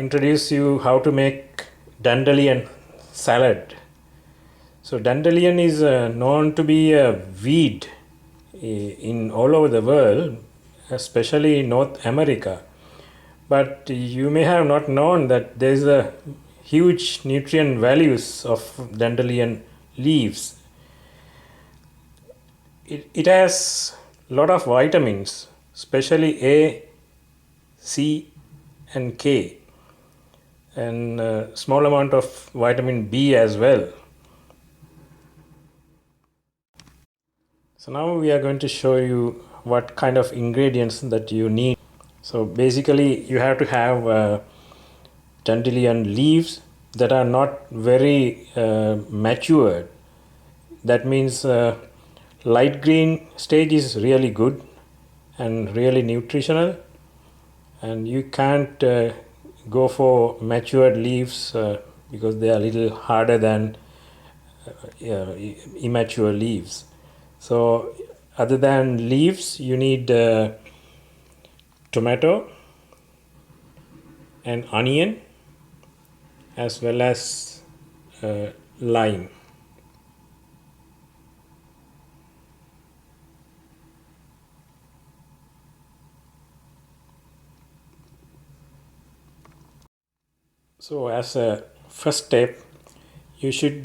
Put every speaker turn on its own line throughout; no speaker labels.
introduce you how to make dandelion salad. So dandelion is known to be a weed in all over the world, especially in North America. But you may have not known that there is a huge nutrient values of dandelion leaves. It has a lot of vitamins, especially A, C, and K, and a small amount of vitamin B as well. So now we are going to show you what kind of ingredients that you need. So basically you have to have dandelion leaves that are not very matured. That means light green stage is really good and really nutritional, and you can't go for matured leaves because they are a little harder than immature leaves. So other than leaves you need tomato and onion as well as lime. So as a first step, you should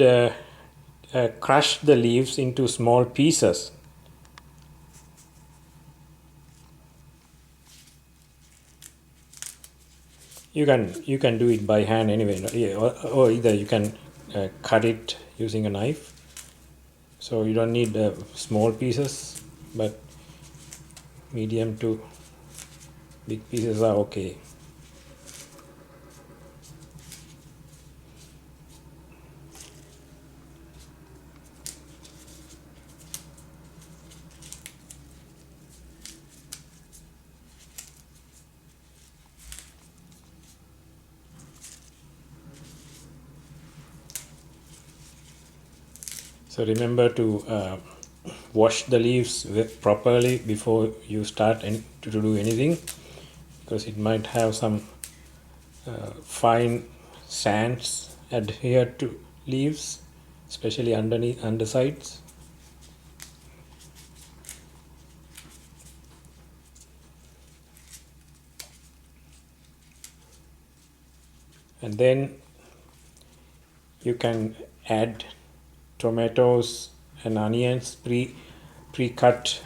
crush the leaves into small pieces. You can do it by hand anyway, or either you can cut it using a knife. So you don't need small pieces, but medium to big pieces are okay. So remember to wash the leaves properly before you start to do anything, because it might have some fine sands adhered to leaves, especially undersides. And then you can add tomatoes and onions, pre-cut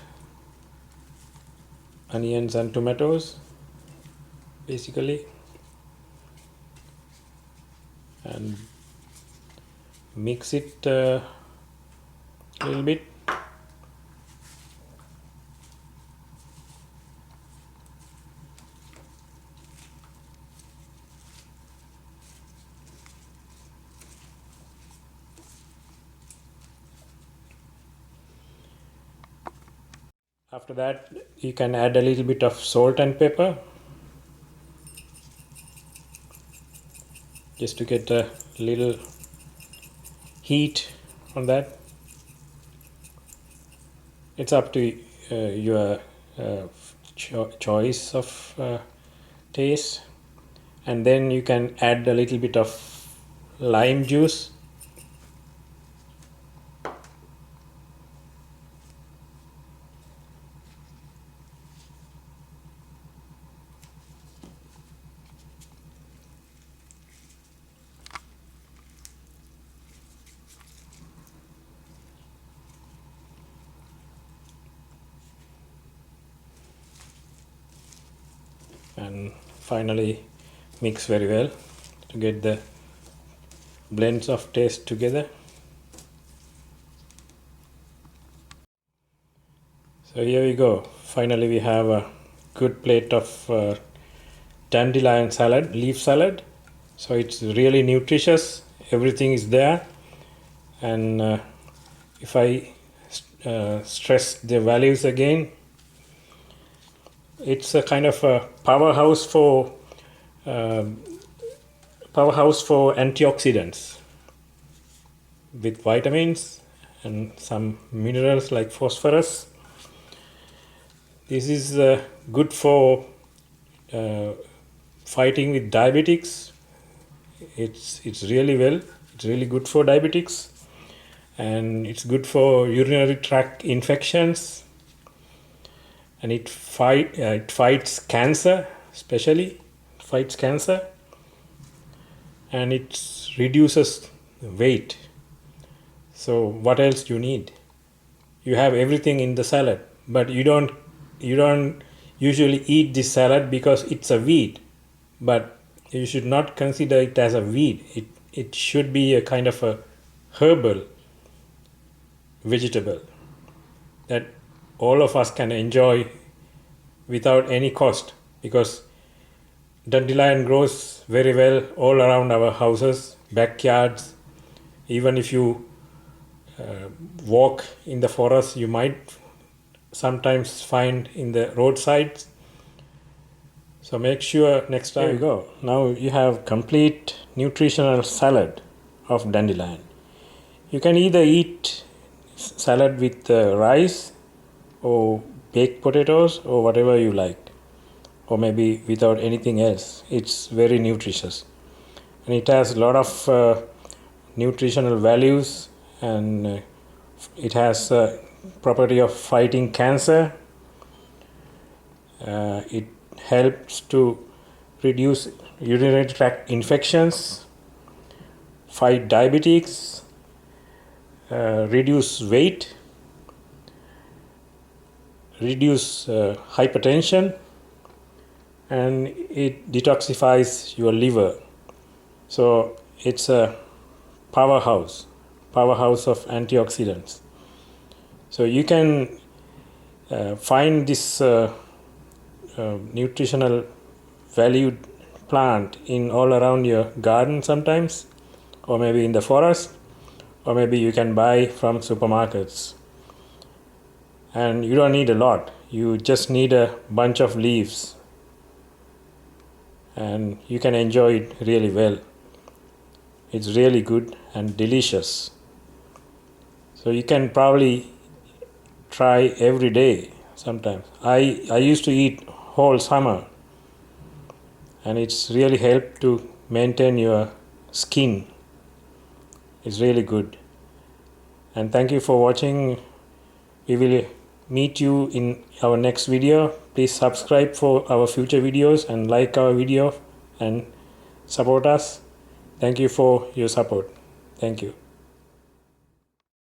onions and tomatoes basically, and mix it a little bit. After that, you can add a little bit of salt and pepper just to get a little heat on that. It's up to your choice of taste. And then you can add a little bit of lime juice. And finally mix very well to get the blends of taste together. So here we go. Finally we have a good plate of dandelion salad, leaf salad. So it's really nutritious, everything is there, and if I stress the values again, it's a kind of a powerhouse for antioxidants with vitamins and some minerals like phosphorus. This is good for fighting with diabetics. It's really well. It's really good for diabetics, and it's good for urinary tract infections, and it fights cancer, especially fights cancer, and it reduces weight. So what else you need? You have everything in the salad, but you don't usually eat this salad because it's a weed. But you should not consider it as a weed. It should be a kind of a herbal vegetable that all of us can enjoy without any cost, because dandelion grows very well all around our houses, backyards. Even if you walk in the forest, you might sometimes find in the roadsides. So make sure next time. There you go. Now you have complete nutritional salad of dandelion. You can either eat salad with rice or baked potatoes or whatever you like, or maybe without anything else. It's very nutritious, and it has a lot of nutritional values, and it has property of fighting cancer. It helps to reduce urinary tract infections, fight diabetics, reduce weight, reduce hypertension, and it detoxifies your liver. So it's a powerhouse of antioxidants. So you can find this nutritional valued plant in all around your garden sometimes, or maybe in the forest, or maybe you can buy from supermarkets. And you don't need a lot. You just need a bunch of leaves, and you can enjoy it really well. It's really good and delicious. So you can probably try every day sometimes. I used to eat whole summer, and it's really helped to maintain your skin. It's really good. And thank you for watching. We will meet you in our next video. Please subscribe for our future videos and like our video and support us. Thank you for your support. Thank you.